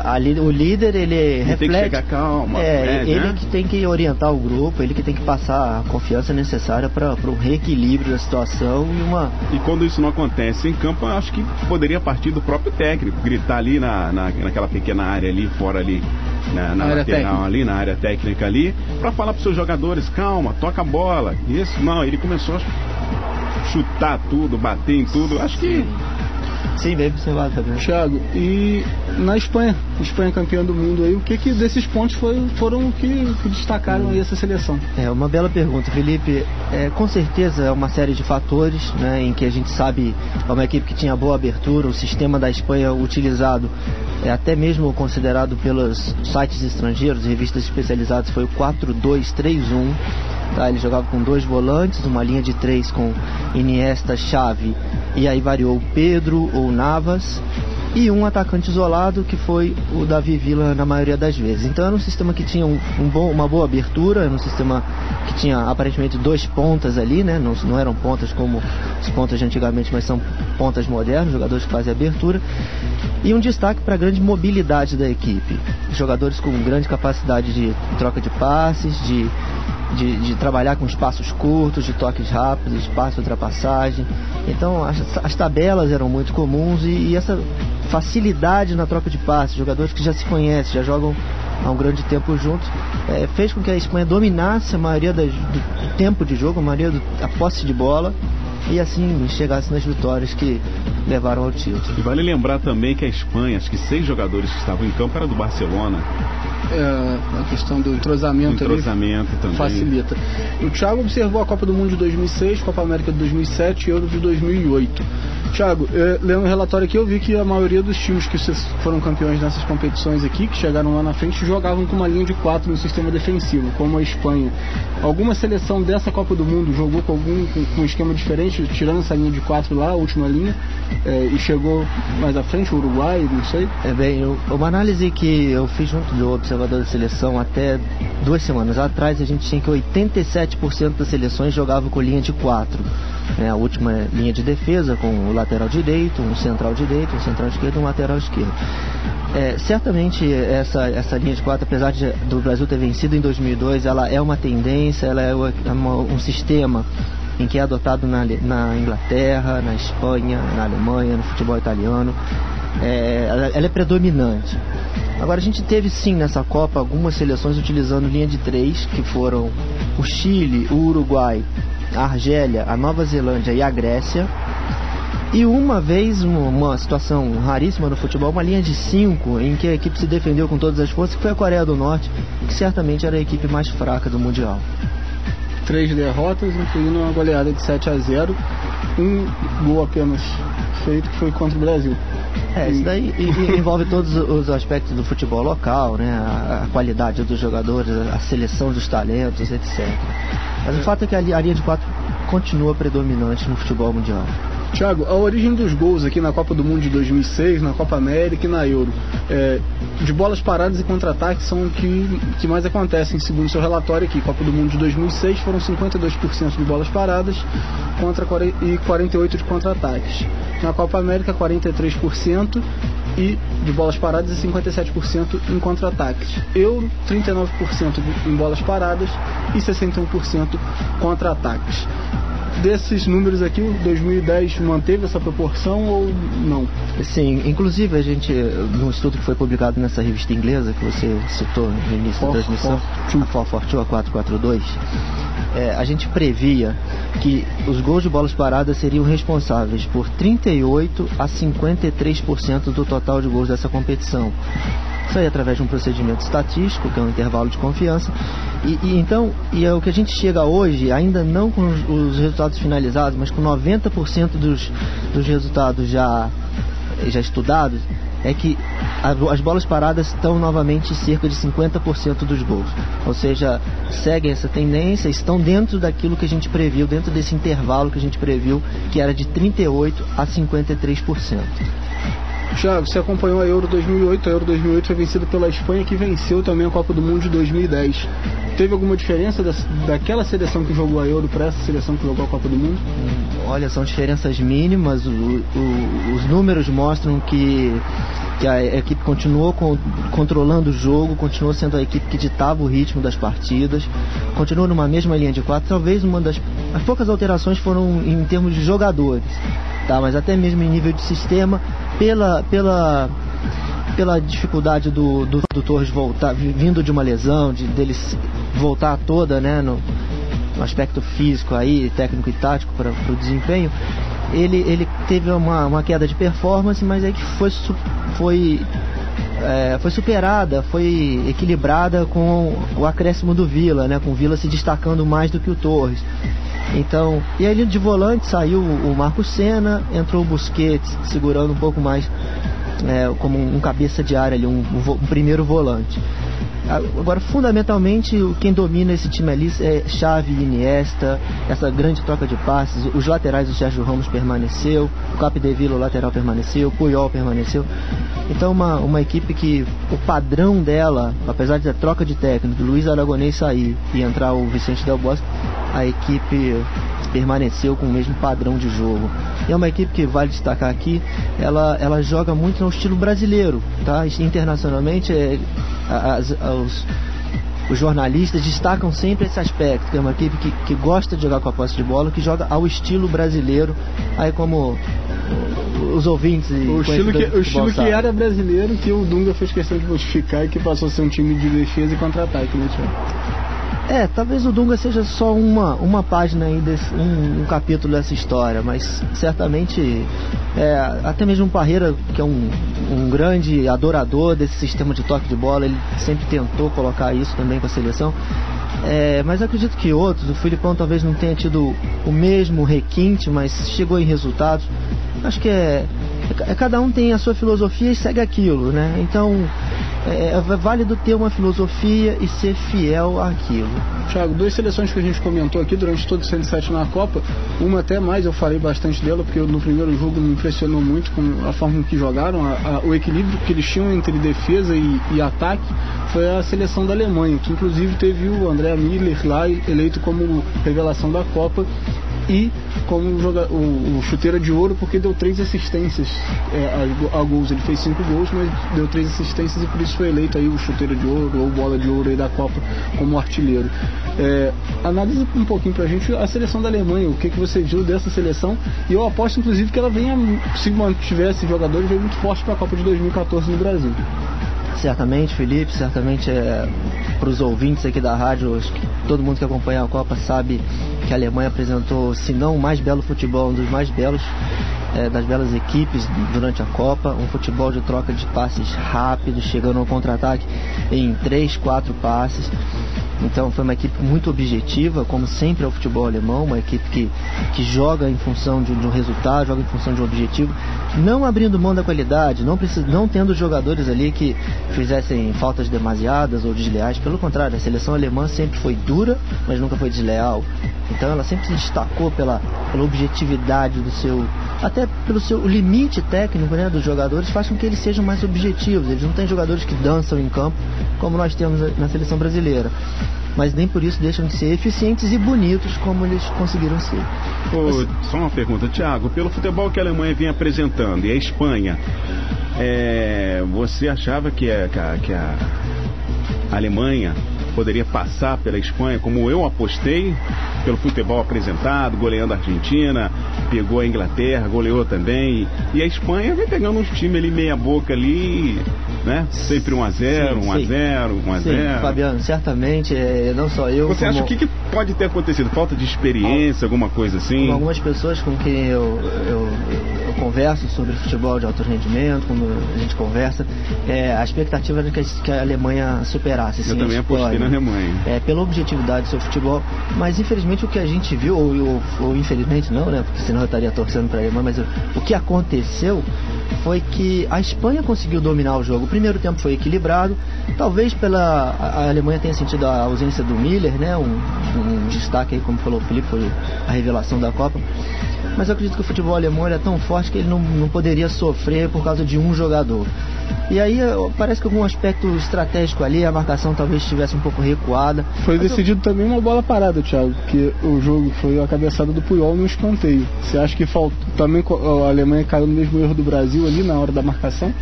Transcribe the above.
Ali o líder, ele reflete, tem que chegar calma, ele né? que tem que orientar o grupo, ele que tem que passar a confiança necessária para o reequilíbrio da situação e quando isso não acontece em campo, eu acho que poderia partir do próprio técnico, gritar ali naquela pequena área ali, fora ali, na lateral ali, na área técnica ali, para falar para os seus jogadores, calma, toca a bola. Isso, não, ele começou a chutar tudo, bater em tudo, acho que... Sim, bem observado também. Thiago, e na Espanha campeã do mundo aí, o que desses pontos foram que destacaram aí essa seleção? Uma bela pergunta, Felipe. Com certeza é uma série de fatores, né, em que a gente sabe, é uma equipe que tinha boa abertura, o sistema da Espanha utilizado, até mesmo considerado pelos sites estrangeiros, revistas especializadas, foi o 4-2-3-1. Tá, ele jogava com 2 volantes, uma linha de 3 com Iniesta, Xavi, e aí variou Pedro ou Navas, e um atacante isolado, que foi o Davi Villa na maioria das vezes. Então era um sistema que tinha uma boa abertura, era um sistema que tinha aparentemente 2 pontas ali, né? Não eram pontas como os pontas de antigamente, mas são pontas modernas, jogadores que fazem abertura, e um destaque para a grande mobilidade da equipe, jogadores com grande capacidade de troca de passes, de trabalhar com espaços curtos, de toques rápidos, espaço de ultrapassagem. Então as tabelas eram muito comuns e essa facilidade na troca de passes, jogadores que já se conhecem, já jogam há um grande tempo juntos, fez com que a Espanha dominasse a maioria do tempo de jogo, a posse de bola, e assim chegasse nas vitórias que levaram ao título. E vale lembrar também que a Espanha, acho que 6 jogadores que estavam em campo era do Barcelona. A questão do entrosamento também facilita. O Thiago observou a Copa do Mundo de 2006, Copa América de 2007 e Euro de 2008. Thiago, lendo o relatório aqui, eu vi que a maioria dos times que foram campeões nessas competições aqui, que chegaram lá na frente, jogavam com uma linha de 4 no sistema defensivo, como a Espanha. Alguma seleção dessa Copa do Mundo jogou com um esquema diferente, tirando essa linha de 4 lá, a última linha, e chegou mais à frente, o Uruguai, não sei? Uma análise que eu fiz junto do observador da seleção até 2 semanas atrás, a gente tinha que 87% das seleções jogavam com linha de 4. A última linha de defesa, com o lateral direito, um central direito, um central esquerdo e um lateral esquerdo. Certamente essa linha de 4, apesar do Brasil ter vencido em 2002, ela é uma tendência, ela é um sistema em que é adotado na Inglaterra, na Espanha, na Alemanha, no futebol italiano. Ela é predominante. Agora, a gente teve sim nessa Copa algumas seleções utilizando linha de 3, que foram o Chile, o Uruguai, a Argélia, a Nova Zelândia e a Grécia. E uma vez, uma situação raríssima no futebol, uma linha de 5, em que a equipe se defendeu com todas as forças, que foi a Coreia do Norte, que certamente era a equipe mais fraca do Mundial. 3 derrotas, incluindo uma goleada de 7-0, um gol apenas feito, que foi contra o Brasil. Isso daí envolve todos os aspectos do futebol local, né? A qualidade dos jogadores, a seleção dos talentos, etc. Mas o fato é que a linha de 4 continua predominante no futebol mundial. Thiago, a origem dos gols aqui na Copa do Mundo de 2006, na Copa América e na Euro, de bolas paradas e contra-ataques são o que mais acontecem, segundo seu relatório aqui. Copa do Mundo de 2006 foram 52% de bolas paradas e 48% de contra-ataques. Na Copa América, 43% de bolas paradas e 57% em contra-ataques. Euro, 39% em bolas paradas e 61% contra-ataques. Desses números aqui, 2010 manteve essa proporção ou não? Sim, inclusive a gente, num estudo que foi publicado nessa revista inglesa que você citou no início da transmissão, a 442, a 442, a gente previa que os gols de bolas paradas seriam responsáveis por 38% a 53% do total de gols dessa competição. Isso aí através de um procedimento estatístico, que é um intervalo de confiança. Então é o que a gente chega hoje, ainda não com os resultados finalizados, mas com 90% dos resultados já estudados, é que as bolas paradas estão novamente cerca de 50% dos gols. Ou seja, seguem essa tendência, estão dentro daquilo que a gente previu, dentro desse intervalo que a gente previu, que era de 38% a 53%. Thiago, você acompanhou a Euro 2008. A Euro 2008 foi vencida pela Espanha, que venceu também a Copa do Mundo de 2010. Teve alguma diferença daquela seleção que jogou a Euro para essa seleção que jogou a Copa do Mundo? Olha, são diferenças mínimas. Os números mostram que a equipe continuou controlando o jogo, continuou sendo a equipe que ditava o ritmo das partidas, continuou numa mesma linha de 4. Talvez as poucas alterações foram em termos de jogadores, tá? Mas até mesmo em nível de sistema, pela dificuldade do Torres voltar, vindo de uma lesão, dele voltar toda, né, no aspecto físico aí, técnico e tático para o desempenho, ele teve uma queda de performance, mas é que foi superada, foi equilibrada com o acréscimo do Villa, né, com o Villa se destacando mais do que o Torres. Então, e aí de volante saiu o Marcos Senna, entrou o Busquets segurando um pouco mais como um cabeça de área ali, um primeiro volante. Agora, fundamentalmente, quem domina esse time ali é Xavi e Iniesta, essa grande troca de passes. Os laterais, o Sérgio Ramos permaneceu, o Capdevila, o lateral, permaneceu, o Puyol permaneceu. Então, uma equipe que o padrão dela, apesar da troca de técnico, do Luiz Aragonês sair e entrar o Vicente Del Bosque, a equipe permaneceu com o mesmo padrão de jogo. E é uma equipe que, vale destacar aqui, ela joga muito no estilo brasileiro, tá? Internacionalmente, os jornalistas destacam sempre esse aspecto, que é uma equipe que gosta de jogar com a posse de bola, que joga ao estilo brasileiro, aí como os ouvintes o estilo que era brasileiro, que o Dunga fez questão de modificar e que passou a ser um time de defesa e contra-ataque, né, Thiago? Talvez o Dunga seja só uma página aí, um capítulo dessa história, mas certamente até mesmo o Parreira, que é um grande adorador desse sistema de toque de bola, ele sempre tentou colocar isso também com a seleção. Mas acredito que outros, o Filipão talvez não tenha tido o mesmo requinte, mas chegou em resultados. Acho que cada um tem a sua filosofia e segue aquilo, né? Então é válido ter uma filosofia e ser fiel àquilo. Thiago, duas seleções que a gente comentou aqui durante todo o 107 na Copa, uma até mais, eu falei bastante dela, porque no primeiro jogo me impressionou muito com a forma que jogaram, o equilíbrio que eles tinham entre defesa e ataque, foi a seleção da Alemanha, que inclusive teve o André Miller lá eleito como revelação da Copa e como o chuteira de ouro, porque deu 3 assistências a gols. Ele fez 5 gols, mas deu 3 assistências e por isso foi eleito aí o chuteira de ouro ou bola de ouro aí da Copa como artilheiro. Analise um pouquinho pra gente a seleção da Alemanha, o que você viu dessa seleção, e eu aposto inclusive que ela venha, se mantivesse jogadores, venha muito forte para a Copa de 2014 no Brasil. Certamente, Felipe, certamente para os ouvintes aqui da rádio, acho que todo mundo que acompanha a Copa sabe que a Alemanha apresentou, se não o mais belo futebol, um dos mais belos, das belas equipes durante a Copa, um futebol de troca de passes rápido, chegando ao contra-ataque em 3, 4 passes. Então foi uma equipe muito objetiva, como sempre é o futebol alemão, uma equipe que joga em função de um resultado, joga em função de um objetivo, não abrindo mão da qualidade, não tendo jogadores ali que fizessem faltas demasiadas ou desleais. Pelo contrário, a seleção alemã sempre foi dura, mas nunca foi desleal. Então ela sempre se destacou pela objetividade do seu, até pelo seu limite técnico, né, dos jogadores, faz com que eles sejam mais objetivos. Eles não têm jogadores que dançam em campo como nós temos na seleção brasileira, mas nem por isso deixam de ser eficientes e bonitos como eles conseguiram ser. Só uma pergunta, Thiago, pelo futebol que a Alemanha vem apresentando e a Espanha, você achava que a Alemanha poderia passar pela Espanha, como eu apostei, pelo futebol apresentado, goleando a Argentina, pegou a Inglaterra, goleou também, e a Espanha vem pegando uns times ali meia boca ali, né? Sempre 1-0, 1-0, 1-0. Sim, Fabiano, certamente, não só eu. Você acha o que pode ter acontecido? Falta de experiência, alguma coisa assim? Com algumas pessoas com quem eu converso sobre futebol de alto rendimento, como a gente conversa, a expectativa era que a Alemanha superasse. Assim, eu também apostei na Alemanha. Pela objetividade do seu futebol, mas infelizmente o que a gente viu, ou infelizmente não, né? Porque senão eu estaria torcendo para a Alemanha, mas o que aconteceu foi que a Espanha conseguiu dominar o jogo. O primeiro tempo foi equilibrado, talvez a Alemanha tenha sentido a ausência do Miller, né? Um destaque aí, como falou o Felipe, foi a revelação da Copa. Mas eu acredito que o futebol alemão é tão forte que ele não poderia sofrer por causa de um jogador. E aí parece que algum aspecto estratégico ali, a marcação talvez estivesse um pouco recuada. Foi decidido também uma bola parada, Thiago, porque o jogo foi a cabeçada do Puyol no escanteio. Você acha que faltou? Também a Alemanha caiu no mesmo erro do Brasil ali na hora da marcação?